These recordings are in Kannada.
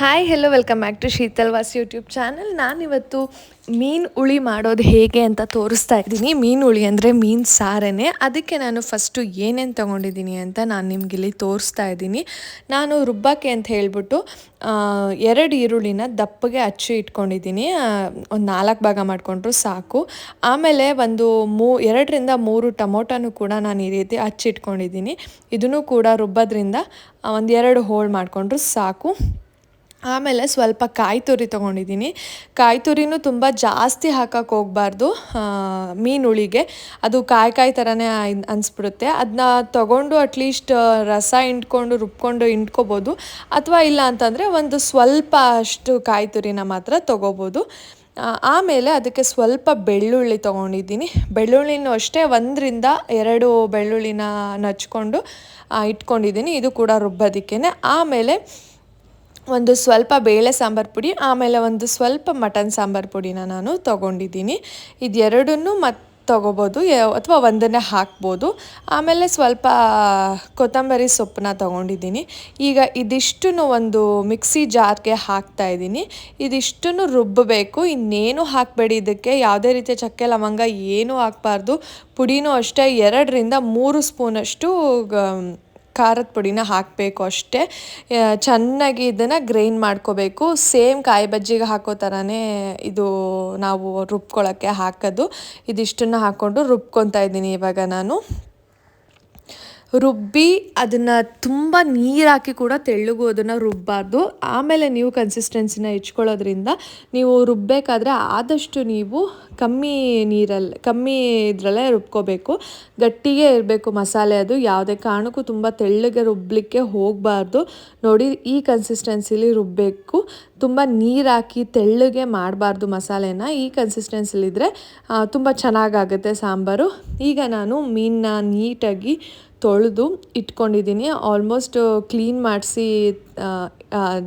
Hi hello welcome back to Sheetal ವಾಸ್ ಯೂಟ್ಯೂಬ್ ಚಾನಲ್. ನಾನಿವತ್ತು ಮೀನು ಹುಳಿ ಮಾಡೋದು ಹೇಗೆ ಅಂತ ತೋರಿಸ್ತಾ ಇದ್ದೀನಿ. ಮೀನು ಹುಳಿ ಅಂದರೆ ಮೀನು ಸಾರೇನೆ. ಅದಕ್ಕೆ ನಾನು ಫಸ್ಟು ಏನೇನು ತೊಗೊಂಡಿದ್ದೀನಿ ಅಂತ ನಾನು ನಿಮಗಿಲ್ಲಿ ತೋರಿಸ್ತಾ ಇದ್ದೀನಿ. ನಾನು ರುಬ್ಬಕ್ಕೆ ಅಂತ ಹೇಳ್ಬಿಟ್ಟು 2 ಈರುಳ್ಳಿನ ದಪ್ಪಗೆ ಹಚ್ಚಿ ಇಟ್ಕೊಂಡಿದ್ದೀನಿ. ಒಂದು 4 ಭಾಗ ಮಾಡಿಕೊಂಡ್ರು ಸಾಕು. ಆಮೇಲೆ ಒಂದು 2ರಿಂದ 3 ಟೊಮೊಟೊನೂ ಕೂಡ ನಾನು ಈ ರೀತಿ ಹಚ್ಚಿಟ್ಕೊಂಡಿದ್ದೀನಿ. ಇದನ್ನು ಕೂಡ ರುಬ್ಬೋದ್ರಿಂದ 1-2 ಹೋಳು ಮಾಡಿಕೊಂಡ್ರು ಸಾಕು. ಆಮೇಲೆ ಸ್ವಲ್ಪ ಕಾಯಿ ತುರಿ ತೊಗೊಂಡಿದ್ದೀನಿ. ಕಾಯಿ ತುರಿನೂ ತುಂಬ ಜಾಸ್ತಿ ಹಾಕಕ್ಕೆ ಹೋಗಬಾರ್ದು ಮೀನು ಹುಳಿಗೆ. ಅದು ಕಾಯಿ ಥರನೇ ಅನಿಸ್ಬಿಡುತ್ತೆ. ಅದನ್ನ ತೊಗೊಂಡು ಅಟ್ಲೀಸ್ಟ್ ರಸ ಹಿಂಡ್ಕೊಂಡು ರುಬ್ಕೊಂಡು ಹಿಂಡ್ಕೊಬೋದು. ಅಥವಾ ಇಲ್ಲ ಅಂತಂದರೆ ಒಂದು ಸ್ವಲ್ಪ ಅಷ್ಟು ಕಾಯಿ ತುರಿನ ಮಾತ್ರ ತೊಗೋಬೋದು. ಆಮೇಲೆ ಅದಕ್ಕೆ ಸ್ವಲ್ಪ ಬೆಳ್ಳುಳ್ಳಿ ತೊಗೊಂಡಿದ್ದೀನಿ. ಬೆಳ್ಳುಳ್ಳಿನೂ ಅಷ್ಟೇ 1-2 ಬೆಳ್ಳುಳ್ಳಿನ ನಚ್ಕೊಂಡು ಇಟ್ಕೊಂಡಿದ್ದೀನಿ. ಇದು ಕೂಡ ರುಬ್ಬೋದಕ್ಕೇ. ಆಮೇಲೆ ಒಂದು ಸ್ವಲ್ಪ ಬೇಳೆ ಸಾಂಬಾರು ಪುಡಿ, ಆಮೇಲೆ ಒಂದು ಸ್ವಲ್ಪ ಮಟನ್ ಸಾಂಬಾರು ಪುಡಿನ ನಾನು ತೊಗೊಂಡಿದ್ದೀನಿ. ಇದೆರಡನ್ನೂ ತೊಗೋಬೋದು ಅಥವಾ ಒಂದನ್ನೇ ಹಾಕ್ಬೋದು. ಆಮೇಲೆ ಸ್ವಲ್ಪ ಕೊತ್ತಂಬರಿ ಸೊಪ್ಪನ್ನ ತೊಗೊಂಡಿದ್ದೀನಿ. ಈಗ ಇದಿಷ್ಟನ್ನು ಒಂದು ಮಿಕ್ಸಿ ಜಾರ್ಗೆ ಹಾಕ್ತಾಯಿದ್ದೀನಿ. ಇದಿಷ್ಟನ್ನು ರುಬ್ಬಬೇಕು. ಇನ್ನೇನು ಹಾಕಬೇಡಿ ಇದಕ್ಕೆ. ಯಾವುದೇ ರೀತಿಯ ಚಕ್ಕೆ ಲವಂಗ ಏನೂ ಹಾಕಬಾರ್ದು. ಪುಡಿನೂ ಅಷ್ಟೇ 2-3 ಸ್ಪೂನಷ್ಟು ಖಾರದ ಪುಡಿನ ಹಾಕಬೇಕು ಅಷ್ಟೇ. ಚೆನ್ನಾಗಿ ಇದನ್ನು ಗ್ರೈಂಡ್ ಮಾಡ್ಕೋಬೇಕು. ಸೇಮ್ ಕಾಯಿ ಬಜ್ಜಿಗೆ ಹಾಕೋ ಥರನೇ ಇದು ನಾವು ರುಬ್ಕೊಳ್ಳೋಕ್ಕೆ ಹಾಕೋದು. ಇದಿಷ್ಟನ್ನು ಹಾಕ್ಕೊಂಡು ರುಬ್ಕೊತಾ ಇದ್ದೀನಿ ಇವಾಗ ನಾನು. ರುಬ್ಬಿ ಅದನ್ನು ತುಂಬ ನೀರು ಹಾಕಿ ಕೂಡ ತೆಳ್ಳಗೂ ಅದನ್ನು ರುಬ್ಬಾರ್ದು. ಆಮೇಲೆ ನೀವು ಕನ್ಸಿಸ್ಟೆನ್ಸಿನ ಹೆಚ್ಕೊಳ್ಳೋದ್ರಿಂದ ನೀವು ರುಬ್ಬಬೇಕಾದ್ರೆ ಆದಷ್ಟು ನೀವು ಕಮ್ಮಿ ಇದರಲ್ಲೇ ರುಬ್ಕೋಬೇಕು. ಗಟ್ಟಿಗೆ ಇರಬೇಕು ಮಸಾಲೆ. ಅದು ಯಾವುದೇ ಕಾರಣಕ್ಕೂ ತುಂಬ ತೆಳ್ಳಗೆ ರುಬ್ಬಲಿಕ್ಕೆ ಹೋಗಬಾರ್ದು. ನೋಡಿ, ಈ ಕನ್ಸಿಸ್ಟೆನ್ಸಿಲಿ ರುಬ್ಬಬೇಕು. ತುಂಬ ನೀರು ಹಾಕಿ ತೆಳ್ಳಗೆ ಮಾಡಬಾರ್ದು ಮಸಾಲೆನ. ಈ ಕನ್ಸಿಸ್ಟೆನ್ಸಿಲಿದ್ದರೆ ತುಂಬ ಚೆನ್ನಾಗಾಗುತ್ತೆ ಸಾಂಬಾರು. ಈಗ ನಾನು ಮೀನನ್ನ ನೀಟಾಗಿ ತೊಳೆದು ಇಟ್ಕೊಂಡಿದ್ದೀನಿ. ಆಲ್ಮೋಸ್ಟ್ ಕ್ಲೀನ್ ಮಾಡಿಸಿ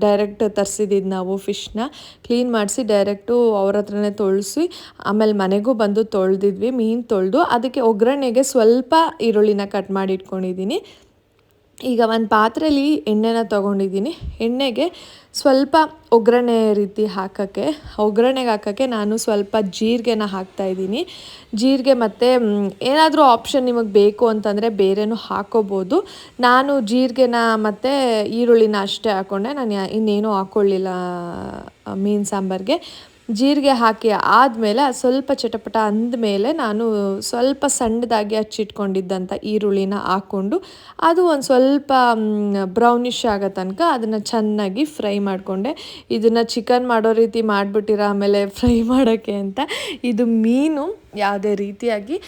ಡೈರೆಕ್ಟ್ ತರಿಸಿದ್ದು ನಾವು ಫಿಶ್ನ ಕ್ಲೀನ್ ಮಾಡಿಸಿ ಡೈರೆಕ್ಟು ಅವ್ರ ಹತ್ರನೇ ತೊಳೆಸಿ ಆಮೇಲೆ ಮನೆಗೂ ಬಂದು ತೊಳೆದಿದ್ವಿ. ಮೀನು ತೊಳೆದು ಅದಕ್ಕೆ ಒಗ್ಗರಣೆಗೆ ಸ್ವಲ್ಪ ಈರುಳ್ಳಿನ ಕಟ್ ಮಾಡಿ ಇಟ್ಕೊಂಡಿದ್ದೀನಿ. ಈಗ ಒಂದು ಪಾತ್ರೆಯಲ್ಲಿ ಎಣ್ಣೆನ ತೊಗೊಂಡಿದ್ದೀನಿ. ಎಣ್ಣೆಗೆ ಸ್ವಲ್ಪ ಒಗ್ಗರಣೆ ರೀತಿ ಒಗ್ಗರಣೆಗೆ ಹಾಕೋಕ್ಕೆ ನಾನು ಸ್ವಲ್ಪ ಜೀರಿಗೆನ ಹಾಕ್ತಾಯಿದ್ದೀನಿ. ಜೀರಿಗೆ ಮತ್ತು ಏನಾದರೂ ಆಪ್ಷನ್ ನಿಮಗೆ ಬೇಕು ಅಂತಂದರೆ ಬೇರೆನೂ ಹಾಕ್ಕೋಬೋದು. ನಾನು ಜೀರಿಗೆನ ಮತ್ತು ಈರುಳ್ಳಿನ ಅಷ್ಟೇ ಹಾಕ್ಕೊಂಡೆ. ನಾನು ಇನ್ನೇನೂ ಹಾಕ್ಕೊಳ್ಳಿಲ್ಲ ಮೀನು ಸಾಂಬಾರಿಗೆ. ಜೀರಿಗೆ ಹಾಕಿ ಆದಮೇಲೆ ಅದು ಸ್ವಲ್ಪ ಚಟಪಟ ಅಂದಮೇಲೆ ನಾನು ಸ್ವಲ್ಪ ಸಣ್ಣದಾಗಿ ಹಚ್ಚಿಟ್ಕೊಂಡಿದ್ದಂಥ ಈರುಳ್ಳಿನ ಹಾಕ್ಕೊಂಡು ಅದು ಒಂದು ಸ್ವಲ್ಪ ಬ್ರೌನಿಷ್ ಆಗೋ ತನಕ ಅದನ್ನು ಚೆನ್ನಾಗಿ ಫ್ರೈ ಮಾಡಿಕೊಂಡೆ. ಇದನ್ನು ಚಿಕನ್ ಮಾಡೋ ರೀತಿ ಮಾಡಿಬಿಟ್ಟಿರ ಆಮೇಲೆ ಫ್ರೈ ಮಾಡೋಕ್ಕೆ ಅಂತ. ಇದು ಮೀನು ಯಾವುದೇ ರೀತಿಯಾಗಿ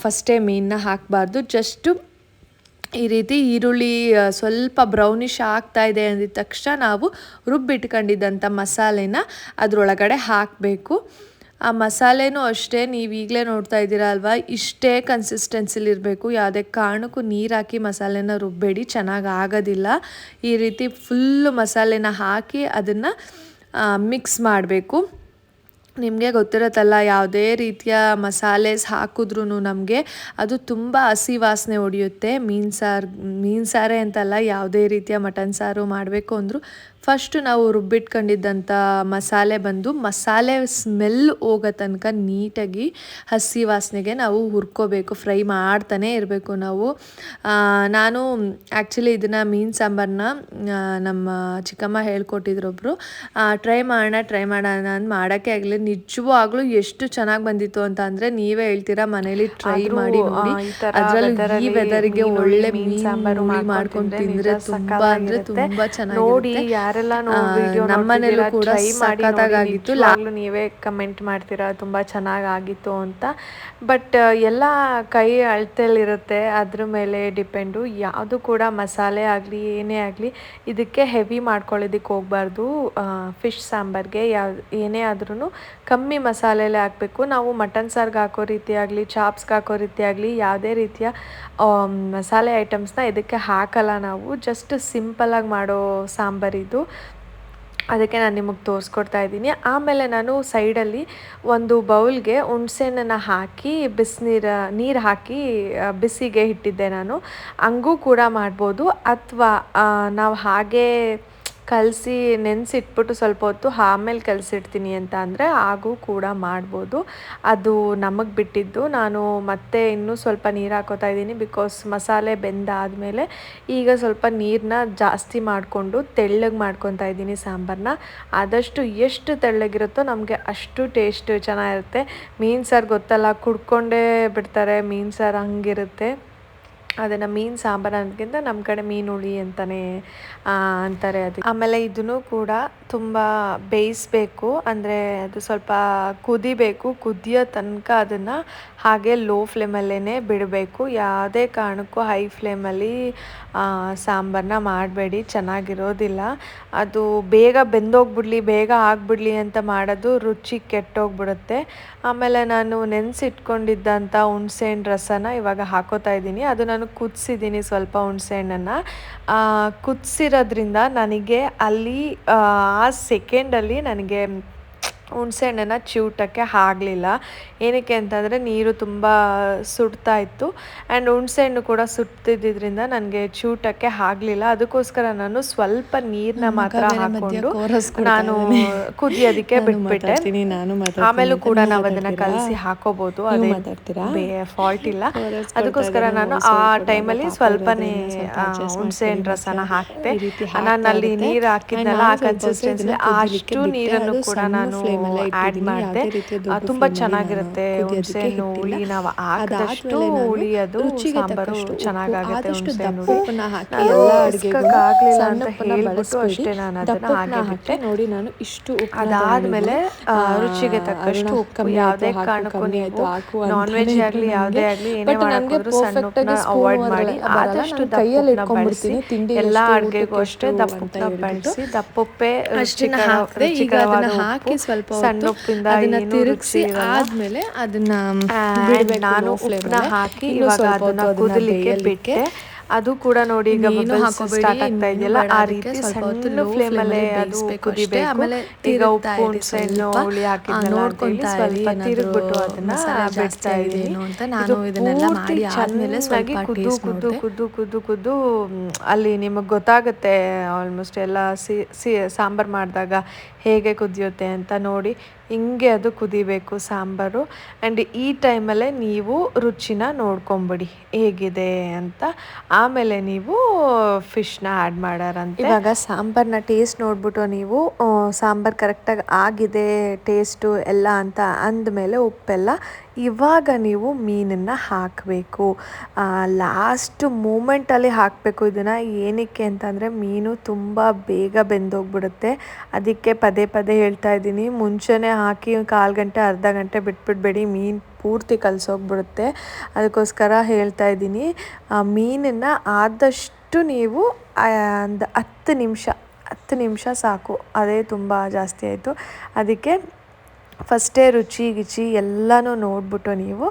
ಫಸ್ಟೇ ಮೀನನ್ನ ಹಾಕಬಾರ್ದು. ಜಸ್ಟು ಈ ರೀತಿ ಈರುಳ್ಳಿ ಸ್ವಲ್ಪ ಬ್ರೌನಿಷ್ ಆಗ್ತಾಯಿದೆ ಅಂದಿದ ತಕ್ಷಣ ನಾವು ರುಬ್ಬಿಟ್ಕೊಂಡಿದ್ದಂಥ ಮಸಾಲೆನ ಅದರೊಳಗಡೆ ಹಾಕಬೇಕು. ಆ ಮಸಾಲೆನೂ ಅಷ್ಟೇ ನೀವು ಈಗಲೇ ನೋಡ್ತಾ ಇದ್ದೀರಾ ಅಲ್ವಾ, ಇಷ್ಟೇ ಕನ್ಸಿಸ್ಟೆನ್ಸಿಲಿರಬೇಕು. ಯಾವುದೇ ಕಾರಣಕ್ಕೂ ನೀರು ಹಾಕಿ ಮಸಾಲೆನ ರುಬ್ಬೇಡಿ, ಚೆನ್ನಾಗಿ ಆಗೋದಿಲ್ಲ. ಈ ರೀತಿ ಫುಲ್ಲು ಮಸಾಲೆನ ಹಾಕಿ ಅದನ್ನು ಮಿಕ್ಸ್ ಮಾಡಬೇಕು. ನಿಮಗೆ ಗೊತ್ತಿರುತ್ತಲ್ಲ, ಯಾವುದೇ ರೀತಿಯ ಮಸಾಲೆಸ್ ಹಾಕಿದ್ರೂ ನಮಗೆ ಅದು ತುಂಬ ಹಸಿ ವಾಸನೆ ಹೊಡೆಯುತ್ತೆ. ಮೀನು ಸಾರೇ ಅಂತಲ್ಲ, ಯಾವುದೇ ರೀತಿಯ ಮಟನ್ ಸಾರು ಮಾಡಬೇಕು ಅಂದರೂ ಫಸ್ಟು ನಾವು ರುಬ್ಬಿಟ್ಕೊಂಡಿದ್ದಂಥ ಮಸಾಲೆ ಸ್ಮೆಲ್ ಹೋಗೋ ತನಕ ನೀಟಾಗಿ ಹಸಿ ವಾಸನೆಗೆ ನಾವು ಹುರ್ಕೋಬೇಕು. ಫ್ರೈ ಮಾಡ್ತಾನೇ ಇರಬೇಕು ನಾವು. ನಾನು ಆ್ಯಕ್ಚುಲಿ ಇದನ್ನು ಮೀನು ಸಾಂಬಾರನ್ನ ನಮ್ಮ ಚಿಕ್ಕಮ್ಮ ಹೇಳ್ಕೊಟ್ಟಿದ್ರೊಬ್ಬರು. ಟ್ರೈ ಮಾಡೋಣ ಅಂತ ಮಾಡೋಕ್ಕೆ ಆಗಲಿ. ನಿಜವಾಗ್ಲೂ ಎಷ್ಟು ಚೆನ್ನಾಗಿ ಬಂದಿತ್ತು ಅಂತ ಅಂದರೆ ನೀವೇ ಹೇಳ್ತೀರಾ. ಮನೇಲಿ ಟ್ರೈ ಮಾಡಿ ನೋಡಿ. ಅದರಲ್ಲೂ ಈ ವೆದರಿಗೆ ಒಳ್ಳೆ ಮೀನು ಸಾಂಬಾರು ಮಾಡ್ಕೊಂಡು ತಿಂದರೆ ತುಂಬ ಅಂದರೆ ತುಂಬ ಚೆನ್ನಾಗಿರುತ್ತೆ. ನಮ್ಮನೇಲೂ ಕೂಡ ಸಖತ್ತಾಗಿತ್ತು. ನೀವೇ ಕಮೆಂಟ್ ಮಾಡ್ತೀರಾ ತುಂಬ ಚೆನ್ನಾಗಾಗಿತ್ತು ಅಂತ. ಬಟ್ ಎಲ್ಲ ಕೈ ಅಳತೆಯಲ್ಲಿರುತ್ತೆ, ಅದ್ರ ಮೇಲೆ ಡಿಪೆಂಡು. ಯಾವುದು ಕೂಡ ಮಸಾಲೆ ಆಗಲಿ ಏನೇ ಆಗಲಿ ಇದಕ್ಕೆ ಹೆವಿ ಮಾಡ್ಕೊಳ್ಳೋದಕ್ಕೆ ಹೋಗಬಾರ್ದು. ಫಿಶ್ ಸಾಂಬಾರಿಗೆ ಏನೇ ಆದ್ರೂ ಕಮ್ಮಿ ಮಸಾಲೆಲೇ ಹಾಕಬೇಕು. ನಾವು ಮಟನ್ ಸಾರಿಗೆ ಹಾಕೋ ರೀತಿ ಆಗಲಿ ಚಾಪ್ಸ್ಗೆ ಹಾಕೋ ರೀತಿ ಆಗಲಿ ಯಾವುದೇ ರೀತಿಯ ಮಸಾಲೆ ಐಟಮ್ಸ್ನ ಇದಕ್ಕೆ ಹಾಕಲ್ಲ ನಾವು. ಜಸ್ಟ್ ಸಿಂಪಲಾಗಿ ಮಾಡೋ ಸಾಂಬಾರಿದು. ಅದಕ್ಕೆ ನಾನು ನಿಮಗೆ ತೋರಿಸ್ಕೊಡ್ತಾ ಇದ್ದೀನಿ. ಆಮೇಲೆ ನಾನು ಸೈಡಲ್ಲಿ ಒಂದು ಬೌಲ್ಗೆ ಹುಣಸೆಹಣ್ಣನ್ನು ಹಾಕಿ ನೀರು ಹಾಕಿ ಬಿಸಿಗೆ ಇಟ್ಟಿದ್ದೆ ನಾನು. ಹಂಗೂ ಕೂಡ ಮಾಡ್ಬೋದು. ಅಥವಾ ನಾವು ಹಾಗೇ ಕಲಸಿ ನೆನೆಸಿಟ್ಬಿಟ್ಟು ಸ್ವಲ್ಪ ಹೊತ್ತು ಆಮೇಲೆ ಕಲಸಿಡ್ತೀನಿ ಅಂತ ಅಂದರೆ ಹಾಗೂ ಕೂಡ ಮಾಡ್ಬೋದು. ಅದು ನಮಗೆ ಬಿಟ್ಟಿದ್ದು. ನಾನು ಮತ್ತೆ ಇನ್ನೂ ಸ್ವಲ್ಪ ನೀರು ಹಾಕೋತಾ ಇದ್ದೀನಿ, ಬಿಕಾಸ್ ಮಸಾಲೆ ಬೆಂದಾದಮೇಲೆ ಈಗ ಸ್ವಲ್ಪ ನೀರನ್ನ ಜಾಸ್ತಿ ಮಾಡಿಕೊಂಡು ತೆಳ್ಳಗೆ ಮಾಡ್ಕೊತಾ ಇದ್ದೀನಿ ಸಾಂಬಾರನ್ನ. ಆದಷ್ಟು ಎಷ್ಟು ತೆಳ್ಳಗಿರುತ್ತೋ ನಮಗೆ ಅಷ್ಟು ಟೇಸ್ಟ್ ಚೆನ್ನಾಗಿರುತ್ತೆ. ಮೀನು ಸಾರು ಗೊತ್ತಲ್ಲ, ಕುಡ್ಕೊಂಡೇ ಬಿಡ್ತಾರೆ, ಮೀನು ಸಾರು ಹಂಗಿರುತ್ತೆ. ಅದನ್ನು ಮೀನು ಸಾಂಬಾರು ಅನ್ನೋದಕ್ಕಿಂತ ನಮ್ಮ ಕಡೆ ಮೀನು ಹುಳಿ ಅಂತಲೇ ಅಂತಾರೆ. ಅದಕ್ಕೆ ಆಮೇಲೆ ಇದನ್ನು ಕೂಡ ತುಂಬ ಬೇಯಿಸಬೇಕು, ಅಂದರೆ ಅದು ಸ್ವಲ್ಪ ಕುದಿಬೇಕು. ಕುದಿಯೋ ತನಕ ಅದನ್ನು ಹಾಗೆ ಲೋ ಫ್ಲೇಮಲ್ಲೇ ಬಿಡಬೇಕು. ಯಾವುದೇ ಕಾರಣಕ್ಕೂ ಹೈ ಫ್ಲೇಮಲ್ಲಿ ಸಾಂಬಾರನ್ನ ಮಾಡಬೇಡಿ, ಚೆನ್ನಾಗಿರೋದಿಲ್ಲ. ಅದು ಬೇಗ ಬೆಂದೋಗ್ಬಿಡ್ಲಿ, ಬೇಗ ಆಗಿಬಿಡ್ಲಿ ಅಂತ ಮಾಡೋದು ರುಚಿ ಕೆಟ್ಟೋಗ್ಬಿಡುತ್ತೆ. ಆಮೇಲೆ ನಾನು ನೆನೆಸಿಟ್ಕೊಂಡಿದ್ದಂಥ ಹುಣಸೆಹಣ್ಣು ರಸನ ಇವಾಗ ಹಾಕೋತಾ ಇದ್ದೀನಿ. ಅದು ನಾನು ಕುದಿಸಿದ್ದೀನಿ ಸ್ವಲ್ಪ ಹುಣಸೆಹಣ್ಣನ್ನು. ಕುದಿಸಿರೋದ್ರಿಂದ ನನಗೆ ಅಲ್ಲಿ ಆ ಸೆಕೆಂಡಲ್ಲಿ ನನಗೆ ಹುಣಸೆಹಣ್ಣನ್ನು ಚಿವುಟಕ್ಕೆ ಆಗಲಿಲ್ಲ. ಏನಕ್ಕೆ ಅಂತಂದರೆ ನೀರು ತುಂಬ ಸುಡ್ತಾ ಇತ್ತು, ಆ್ಯಂಡ್ ಹುಣಸೆಹಣ್ಣು ಕೂಡ ಸುಡ್ತಿದ್ದರಿಂದ ನನಗೆ ಚಿವುಟಕ್ಕೆ ಆಗಲಿಲ್ಲ. ಅದಕ್ಕೋಸ್ಕರ ನಾನು ಸ್ವಲ್ಪ ನೀರನ್ನ ಮಾತ್ರ ಹಾಕ್ಕೊಂಡು ನಾನು ಕುದಿಯೋದಕ್ಕೆ ಬಿಟ್ಬಿಟ್ಟೆ. ಆಮೇಲೂ ಕೂಡ ನಾವು ಅದನ್ನು ಕಲಸಿ ಹಾಕೋಬೋದು, ಅದೇ ಫಾಲ್ಟ್ ಇಲ್ಲ. ಅದಕ್ಕೋಸ್ಕರ ನಾನು ಆ ಟೈಮಲ್ಲಿ ಸ್ವಲ್ಪನೇ ಹುಣಸೆಹಣ್ಣು ರಸನ ಹಾಕಿದೆ. ನಾನು ಅಲ್ಲಿ ನೀರು ಹಾಕಿದ್ನಲ್ಲ, ಆ ಕನ್ಸಿಸ್ಟೆನ್ಸಿ ಅಷ್ಟು ನೀರನ್ನು ಕೂಡ ನಾನು ಆ್ಯಡ್ ಮಾಡಿದೆ. ತುಂಬ ಚೆನ್ನಾಗಿರುತ್ತೆ ಹುಣಸೆಹಣ್ಣು ಹುಳಿ. ನಾವು ಹಾಕಿದಷ್ಟು ಹುಳಿ ಅದು ಸಾಂಬಾರು ಚೆನ್ನಾಗಾಗುತ್ತೆ. ಹುಣಸೆಹಣ್ಣು ಹುಳಿ ಆಗಲಿಲ್ಲ ಅಂತ ಹೇಳ್ಬಿಟ್ಟು ಅಷ್ಟೇ ನಾನು ಅದನ್ನು ಹಾಗೆ ಬಿಟ್ಟೆ. ನೋಡಿ, ನಾನು ಇಷ್ಟು ಅದಾದಮೇಲೆ ರುಚಿಗೆ ತಕ್ಕಷ್ಟು ಉಪ್ಪು. ಯಾವುದೇ ಕಾರಣಕ್ಕೂ ನೀವು ನಾನ್ ವೆಜ್ ಆಗಲಿ ಯಾವುದೇ ಆಗಲಿ ಏನೇ ಮಾಡೋಕ್ಕೋದ್ರೂ ಸಣ್ಣ ಉಪ್ಪನ್ನ ಅವಾಯ್ಡ್ ಮಾಡಿ. ಆದಷ್ಟು ದಪ್ಪ ಬಳಸಿ. ಎಲ್ಲ ಅಡುಗೆಗೂ ಅಷ್ಟೇ ದಪ್ಪ ಉಪ್ಪನ್ನ ಬಳಸಿ. ದಪ್ಪ ಉಪ್ಪೇ ರುಚಿಕರವಾದ ಉಪ್ಪು. ಸಣ್ಣ ಉಪ್ಪಿಂದ ಏನು ರುಚಿ ಆದ್ಮೇಲೆ ಅದನ್ನ ನಾನು ಉಪ್ಪನ್ನ ಹಾಕಿ ಇವಾಗ ಅದನ್ನ ಕುದಲಿಕ್ಕೆ ಬಿಟ್ಟೆ. ಅದು ಕೂಡ ನೋಡಿ ಈಗ ಸ್ಟಾರ್ಟ್ ಆಗ್ತಾ ಇದೆಯಲ್ಲ, ಆ ರೀತಿ ಸಣ್ಣ ಫ್ಲೇಮಲ್ಲೇ ಅದು ಕುದಿಬೇಕು. ಈಗ ಉಪ್ಪು ಹುಣಸೆಹಣ್ಣು ಹುಳಿ ಹಾಕಿದ್ನಲ್ಲ ಅಂತೇಳಿ ಸ್ವಲ್ಪ ತಿರುಗ್ಬಿಟ್ಟು ಅದನ್ನ ಬಿಡ್ತಾ ಇದ್ದೀನಿ. ಚೆನ್ನಾಗಿ ಕುದ್ದು ಕುದ್ದು ಕುದ್ದು ಕುದ್ದು ಕುದ್ದು ಅಲ್ಲಿ ನಿಮಗೆ ಗೊತ್ತಾಗುತ್ತೆ ಆಲ್ಮೋಸ್ಟ್ ಎಲ್ಲ ಸಾಂಬಾರು ಮಾಡಿದಾಗ ಹೇಗೆ ಕುದಿಯುತ್ತೆ ಅಂತ. ನೋಡಿ, ಹಿಂಗೆ ಅದು ಕುದಿಬೇಕು ಸಾಂಬಾರು. ಆ್ಯಂಡ್ ಈ ಟೈಮಲ್ಲೇ ನೀವು ರುಚಿನ ನೋಡ್ಕೊಂಬಿಡಿ ಹೇಗಿದೆ ಅಂತ. ಆಮೇಲೆ ನೀವು ಫಿಶ್ನ ಆ್ಯಡ್ ಮಾಡೋರಂತೆ. ಇವಾಗ ಸಾಂಬಾರನ್ನ ಟೇಸ್ಟ್ ನೋಡ್ಬಿಟ್ಟು ನೀವು ಸಾಂಬಾರು ಕರೆಕ್ಟಾಗಿ ಆಗಿದೆ ಟೇಸ್ಟು ಎಲ್ಲ ಅಂತ ಅಂದಮೇಲೆ ಉಪ್ಪೆಲ್ಲ ಇವಾಗ ನೀವು ಮೀನನ್ನು ಹಾಕಬೇಕು. ಲಾಸ್ಟ್ ಮೂಮೆಂಟಲ್ಲಿ ಹಾಕಬೇಕು ಇದನ್ನು. ಏನಕ್ಕೆ ಅಂತಂದರೆ ಮೀನು ತುಂಬ ಬೇಗ ಬೆಂದೋಗ್ಬಿಡುತ್ತೆ. ಅದಕ್ಕೆ ಪದೇ ಪದೇ ಹೇಳ್ತಾ ಇದ್ದೀನಿ, ಮುಂಚೆನೇ ಹಾಕಿ 1/4 ಗಂಟೆ ಅರ್ಧ ಗಂಟೆ ಬಿಟ್ಬಿಡಬೇಡಿ, ಮೀನು ಪೂರ್ತಿ ಕಲಸೋಗ್ಬಿಡುತ್ತೆ. ಅದಕ್ಕೋಸ್ಕರ ಹೇಳ್ತಾ ಇದ್ದೀನಿ, ಮೀನನ್ನು ಆದಷ್ಟು ನೀವು ಒಂದು 10 ನಿಮಿಷ ಸಾಕು. ಅದೇ ತುಂಬ ಜಾಸ್ತಿ ಆಯಿತು. ಅದಕ್ಕೆ ಫಸ್ಟೇ ರುಚಿ ಗಿಚಿ ಎಲ್ಲನೂ ನೋಡಿಬಿಟ್ಟು ನೀವು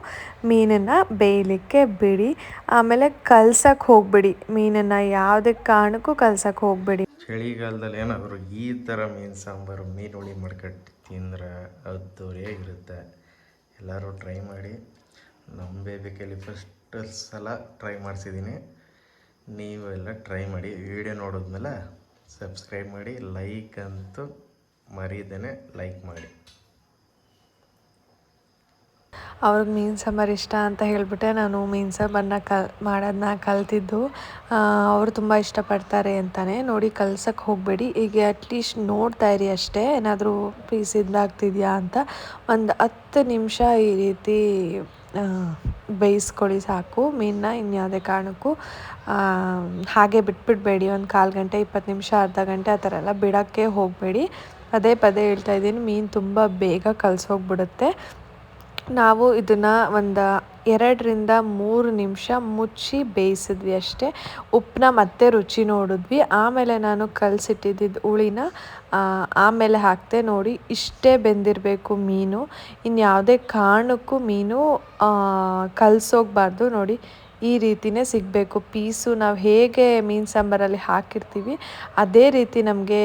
ಮೀನನ್ನು ಬೇಯಲಿಕ್ಕೆ ಬಿಡಿ. ಆಮೇಲೆ ಕಲ್ಸಕ್ಕೆ ಹೋಗಬೇಡಿ, ಮೀನನ್ನು ಯಾವುದೇ ಕಾರಣಕ್ಕೂ ಕಲ್ಸಕ್ಕೆ ಹೋಗಬೇಡಿ. ಚಳಿಗಾಲದಲ್ಲಿ ಏನಾದರೂ ಈ ಥರ ಮೀನು ಸಾಂಬಾರು ಮೀನು ಹುಳಿ ಮಾಡ್ಕೊಂಡು ತಿಂದ್ರೆ ಅದ್ದೂರಿಯಾಗಿರುತ್ತೆ. ಎಲ್ಲರೂ ಟ್ರೈ ಮಾಡಿ. ನಮ್ಮ ಬೇಬಿಕಲ್ಲಿ ಫಸ್ಟ್ ಸಲ ಟ್ರೈ ಮಾಡಿಸಿದ್ದೀನಿ. ನೀವು ಎಲ್ಲ ಟ್ರೈ ಮಾಡಿ. ವಿಡಿಯೋ ನೋಡಿದ್ಮೇಲೆ ಸಬ್ಸ್ಕ್ರೈಬ್ ಮಾಡಿ, ಲೈಕ್ ಅಂತೂ ಮರೀದೇನೆ ಲೈಕ್ ಮಾಡಿ. ಅವ್ರಿಗೆ ಮೀನು ಸಾಂಬಾರು ಇಷ್ಟ ಅಂತ ಹೇಳಿಬಿಟ್ಟೆ ನಾನು ಮೀನು ಸಾಂಬಾರನ್ನ ಮಾಡೋದನ್ನ ಕಲ್ತಿದ್ದು. ಅವರು ತುಂಬ ಇಷ್ಟಪಡ್ತಾರೆ ಅಂತಲೇ. ನೋಡಿ, ಕಲ್ಸಕ್ಕೆ ಹೋಗಬೇಡಿ. ಈಗ ಅಟ್ಲೀಸ್ಟ್ ನೋಡ್ತಾ ಇರಿ ಅಷ್ಟೇ, ಏನಾದರೂ ಪೀಸ್ ಇದಾಗ್ತಿದೆಯಾ ಅಂತ. ಒಂದು 10 ನಿಮಿಷ ಈ ರೀತಿ ಬೇಯಿಸ್ಕೊಳ್ಳಿ ಸಾಕು ಮೀನನ್ನ. ಇನ್ಯಾವುದೇ ಕಾರಣಕ್ಕೂ ಹಾಗೆ ಬಿಟ್ಬಿಡಬೇಡಿ. ಒಂದು 1/4 ಗಂಟೆ 20 ನಿಮಿಷ ಅರ್ಧ ಗಂಟೆ ಆ ಥರ ಎಲ್ಲ ಬಿಡೋಕ್ಕೆ ಹೋಗಬೇಡಿ. ಪದೇ ಪದೇ ಹೇಳ್ತಾ ಇದ್ದೀನಿ, ಮೀನು ತುಂಬ ಬೇಗ ಕಲಸೋಗ್ಬಿಡುತ್ತೆ. ನಾವು ಇದನ್ನು ಒಂದು 2-3 ನಿಮಿಷ ಮುಚ್ಚಿ ಬೇಯಿಸಿದ್ವಿ ಅಷ್ಟೇ. ಉಪ್ಪನ್ನ ಮತ್ತೆ ರುಚಿ ನೋಡಿದ್ವಿ. ಆಮೇಲೆ ನಾನು ಕಲಸಿಟ್ಟಿದ್ದ ಹುಳಿನ ಆಮೇಲೆ ಹಾಕಿದೆ. ನೋಡಿ, ಇಷ್ಟೇ ಬೆಂದಿರಬೇಕು ಮೀನು. ಇನ್ಯಾವುದೇ ಕಾರಣಕ್ಕೂ ಮೀನು ಕಲಸೋಗ್ಬಾರ್ದು. ನೋಡಿ, ಈ ರೀತಿಯೇ ಸಿಗಬೇಕು ಪೀಸು. ನಾವು ಹೇಗೆ ಮೀನು ಸಾಂಬಾರಲ್ಲಿ ಹಾಕಿರ್ತೀವಿ ಅದೇ ರೀತಿ ನಮಗೆ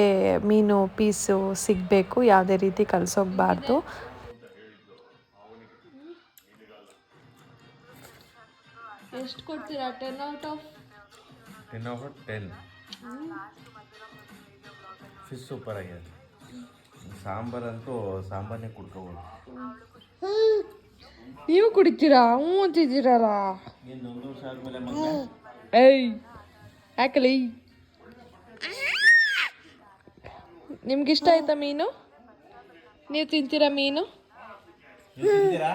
ಮೀನು ಪೀಸು ಸಿಗಬೇಕು. ಯಾವುದೇ ರೀತಿ ಕಲಸೋಗ್ಬಾರ್ದು. ಎಷ್ಟು ಕೊಡ್ತೀರಾ? 10 ಔಟ್ ಆಫ್ 10. ಫಿಶ್ ಸೂಪರ್ ಆಗಿದೆ. ಸಾಂಬಾರಂತೂ ಸಾಂಬಾರನ್ನೇ ಕುಡ್ಕೋಬೋದು. ನೀವು ಕುಡಿತೀರಾ? ಹ್ಞೂ ಅಂತಿದ್ದೀರಲ್ಲ. ನೀನು 1 ವರ್ಷ ಆದಮೇಲೆ ಮಗನೇ ಏಯ್ ಯಾಕಲಿ? ನಿಮ್ಗಿಷ್ಟ ಆಯ್ತಾ ಮೀನು? ನೀವು ತಿಂತೀರಾ ಮೀನು? ನೀವು ತಿಂತೀರಾ?